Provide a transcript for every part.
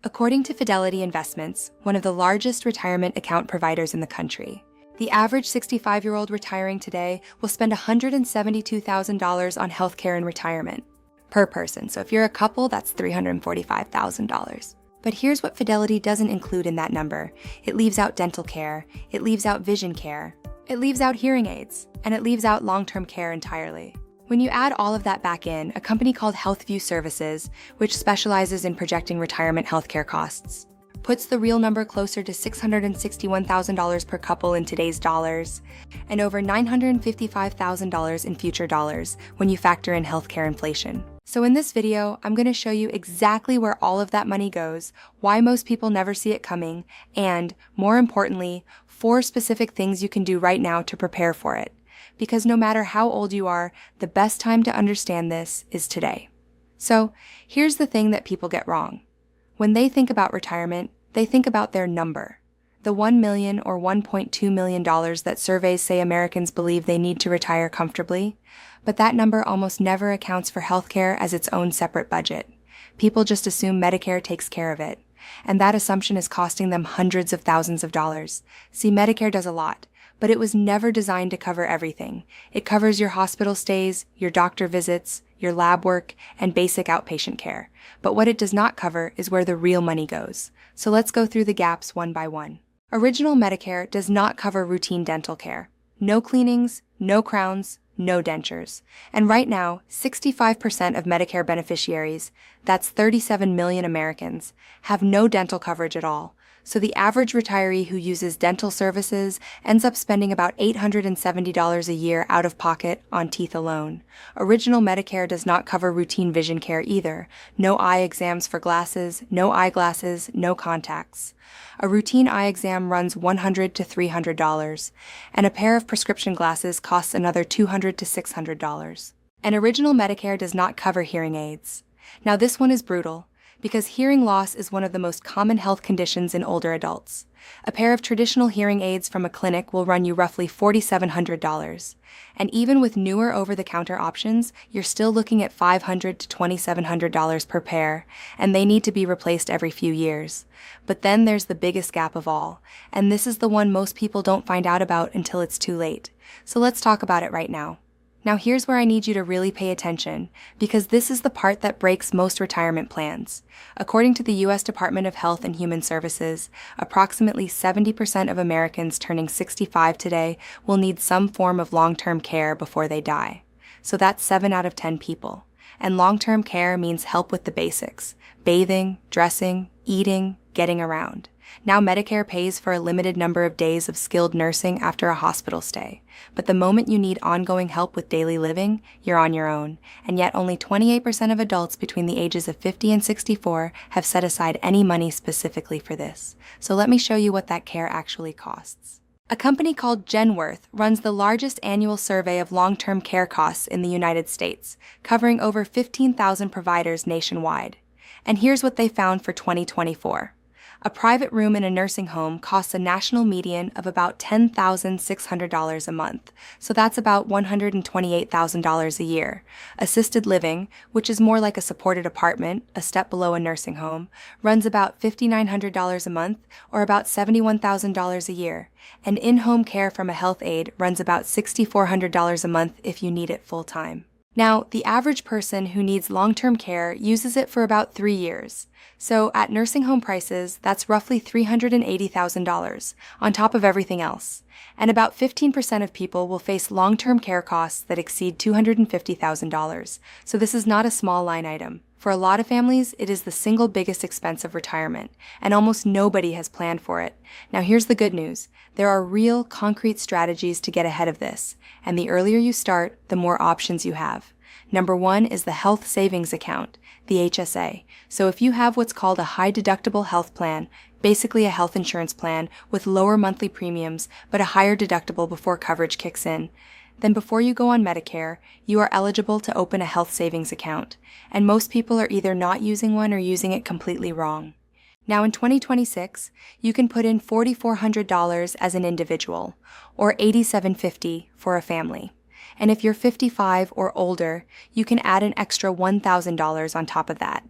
According to Fidelity Investments, one of the largest retirement account providers in the country, the average 65-year-old retiring today will spend $172,000 on healthcare in retirement per person. So if you're a couple, that's $345,000. But here's what Fidelity doesn't include in that number. It leaves out dental care, it leaves out vision care, it leaves out hearing aids, and it leaves out long-term care entirely. When you add all of that back in, a company called HealthView Services, which specializes in projecting retirement healthcare costs, puts the real number closer to $661,000 per couple in today's dollars, and over $955,000 in future dollars when you factor in healthcare inflation. So in this video, I'm going to show you exactly where all of that money goes, why most people never see it coming, and, more importantly, 4 specific things you can do right now to prepare for it. Because no matter how old you are, the best time to understand this is today. So here's the thing that people get wrong. When they think about retirement, they think about their number, the $1 million or $1.2 million that surveys say Americans believe they need to retire comfortably, but that number almost never accounts for healthcare as its own separate budget. People just assume Medicare takes care of it, and that assumption is costing them hundreds of thousands of dollars. See, Medicare does a lot, but it was never designed to cover everything. It covers your hospital stays, your doctor visits, your lab work, and basic outpatient care. But what it does not cover is where the real money goes. So let's go through the gaps one by one. Original Medicare does not cover routine dental care. No cleanings, no crowns, no dentures. And right now, 65% of Medicare beneficiaries, that's 37 million Americans, have no dental coverage at all. So the average retiree who uses dental services ends up spending about $870 a year out of pocket on teeth alone. Original Medicare does not cover routine vision care either. No eye exams for glasses, no eyeglasses, no contacts. A routine eye exam runs $100 to $300, and a pair of prescription glasses costs another $200 to $600. And Original Medicare does not cover hearing aids. Now this one is brutal, because hearing loss is one of the most common health conditions in older adults. A pair of traditional hearing aids from a clinic will run you roughly $4,700. And even with newer over-the-counter options, you're still looking at $500 to $2,700 per pair, and they need to be replaced every few years. But then there's the biggest gap of all, and this is the one most people don't find out about until it's too late. So let's talk about it right now. Now here's where I need you to really pay attention, because this is the part that breaks most retirement plans. According to the U.S. Department of Health and Human Services, approximately 70% of Americans turning 65 today will need some form of long-term care before they die. So that's 7 out of 10 people. And long-term care means help with the basics: bathing, dressing, eating, getting around. Now Medicare pays for a limited number of days of skilled nursing after a hospital stay. But the moment you need ongoing help with daily living, you're on your own. And yet only 28% of adults between the ages of 50 and 64 have set aside any money specifically for this. So let me show you what that care actually costs. A company called Genworth runs the largest annual survey of long-term care costs in the United States, covering over 15,000 providers nationwide. And here's what they found for 2024. A private room in a nursing home costs a national median of about $10,600 a month, so that's about $128,000 a year. Assisted living, which is more like a supported apartment, a step below a nursing home, runs about $5,900 a month, or about $71,000 a year. And in-home care from a health aide runs about $6,400 a month if you need it full-time. Now, the average person who needs long-term care uses it for about 3 years. So at nursing home prices, that's roughly $380,000 on top of everything else. And about 15% of people will face long-term care costs that exceed $250,000. So this is not a small line item. For a lot of families, it is the single biggest expense of retirement, and almost nobody has planned for it. Now here's the good news. There are real, concrete strategies to get ahead of this, and the earlier you start, the more options you have. Number 1 is the Health Savings Account, the HSA. So if you have what's called a high-deductible health plan, basically a health insurance plan with lower monthly premiums but a higher deductible before coverage kicks in, then before you go on Medicare, you are eligible to open a health savings account, and most people are either not using one or using it completely wrong. Now in 2026, you can put in $4,400 as an individual, or $8,750 for a family. And if you're 55 or older, you can add an extra $1,000 on top of that.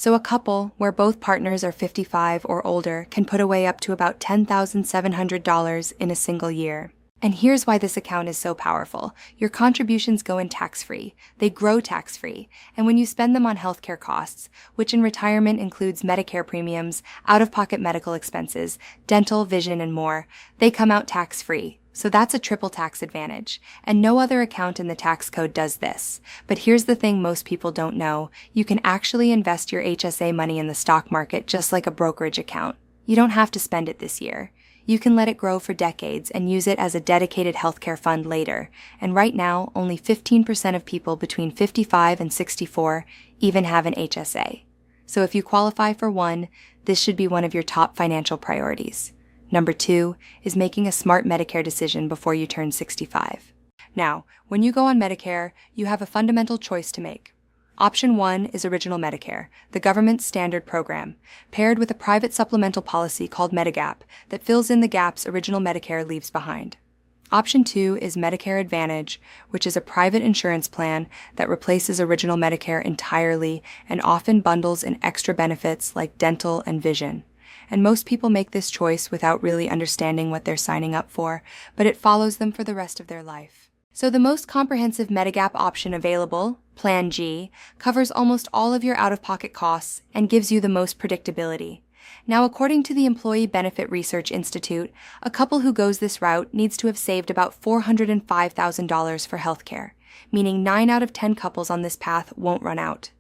So a couple, where both partners are 55 or older, can put away up to about $10,700 in a single year. And here's why this account is so powerful. Your contributions go in tax-free. They grow tax-free. And when you spend them on healthcare costs, which in retirement includes Medicare premiums, out-of-pocket medical expenses, dental, vision, and more, they come out tax-free. So that's a triple tax advantage. And no other account in the tax code does this. But here's the thing most people don't know. You can actually invest your HSA money in the stock market just like a brokerage account. You don't have to spend it this year. You can let it grow for decades and use it as a dedicated healthcare fund later. And right now, only 15% of people between 55 and 64 even have an HSA. So if you qualify for one, this should be one of your top financial priorities. Number 2 is making a smart Medicare decision before you turn 65. Now, when you go on Medicare, you have a fundamental choice to make. Option 1 is Original Medicare, the government's standard program, paired with a private supplemental policy called Medigap that fills in the gaps Original Medicare leaves behind. Option 2 is Medicare Advantage, which is a private insurance plan that replaces Original Medicare entirely and often bundles in extra benefits like dental and vision. And most people make this choice without really understanding what they're signing up for, but it follows them for the rest of their life. So the most comprehensive Medigap option available, Plan G, covers almost all of your out-of-pocket costs and gives you the most predictability. Now, according to the Employee Benefit Research Institute, a couple who goes this route needs to have saved about $405,000 for healthcare, meaning 9 out of 10 couples on this path won't run out.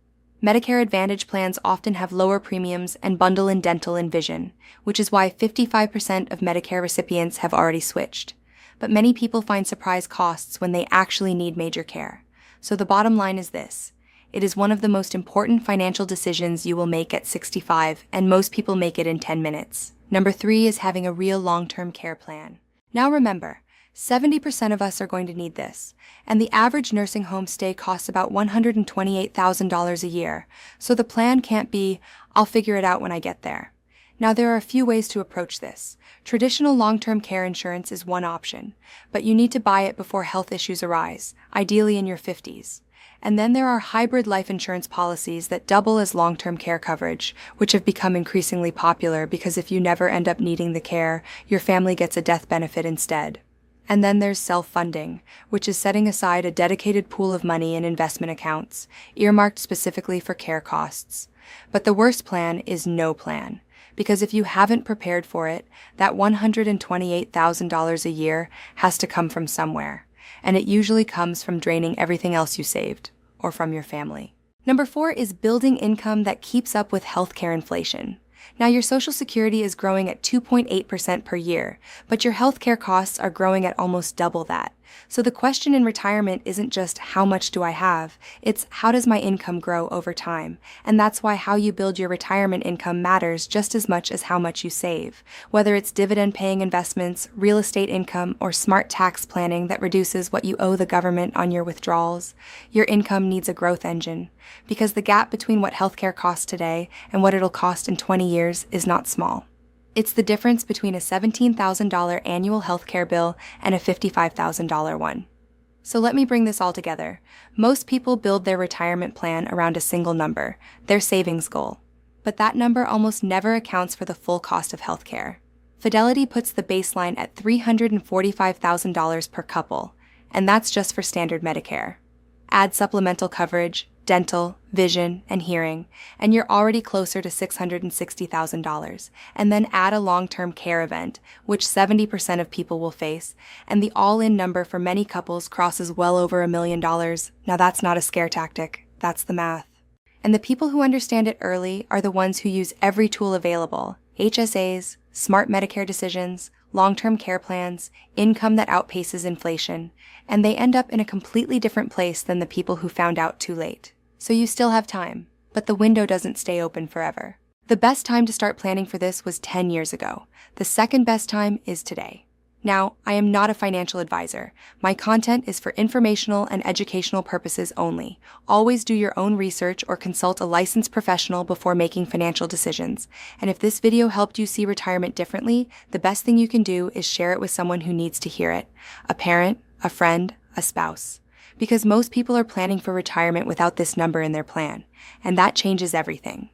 Medicare Advantage plans often have lower premiums and bundle in dental and vision, which is why 55% of Medicare recipients have already switched. But many people find surprise costs when they actually need major care. So the bottom line is this. It is one of the most important financial decisions you will make at 65, and most people make it in 10 minutes. Number 3 is having a real long-term care plan. Now remember, 70% of us are going to need this, and the average nursing home stay costs about $128,000 a year, so the plan can't be, I'll figure it out when I get there. Now, there are a few ways to approach this. Traditional long-term care insurance is one option, but you need to buy it before health issues arise, ideally in your 50s. And then there are hybrid life insurance policies that double as long-term care coverage, which have become increasingly popular because if you never end up needing the care, your family gets a death benefit instead. And then there's self-funding, which is setting aside a dedicated pool of money in investment accounts, earmarked specifically for care costs. But the worst plan is no plan. Because if you haven't prepared for it, that $128,000 a year has to come from somewhere, and it usually comes from draining everything else you saved, or from your family. Number 4 is building income that keeps up with healthcare inflation. Now, your Social Security is growing at 2.8% per year, but your healthcare costs are growing at almost double that. So the question in retirement isn't just how much do I have, it's how does my income grow over time? And that's why how you build your retirement income matters just as much as how much you save. Whether it's dividend-paying investments, real estate income, or smart tax planning that reduces what you owe the government on your withdrawals, your income needs a growth engine. Because the gap between what healthcare costs today and what it'll cost in 20 years is not small. It's the difference between a $17,000 annual healthcare bill and a $55,000 one. So let me bring this all together. Most people build their retirement plan around a single number, their savings goal. But that number almost never accounts for the full cost of healthcare. Fidelity puts the baseline at $345,000 per couple, and that's just for standard Medicare. Add supplemental coverage, dental, vision, and hearing, and you're already closer to $660,000. And then add a long-term care event, which 70% of people will face, and the all-in number for many couples crosses well over $1 million. Now that's not a scare tactic, that's the math. And the people who understand it early are the ones who use every tool available: HSAs, smart Medicare decisions, long-term care plans, income that outpaces inflation, and they end up in a completely different place than the people who found out too late. So you still have time, but the window doesn't stay open forever. The best time to start planning for this was 10 years ago. The second best time is today. Now, I am not a financial advisor. My content is for informational and educational purposes only. Always do your own research or consult a licensed professional before making financial decisions. And if this video helped you see retirement differently, the best thing you can do is share it with someone who needs to hear it. A parent, a friend, a spouse. Because most people are planning for retirement without this number in their plan, and that changes everything.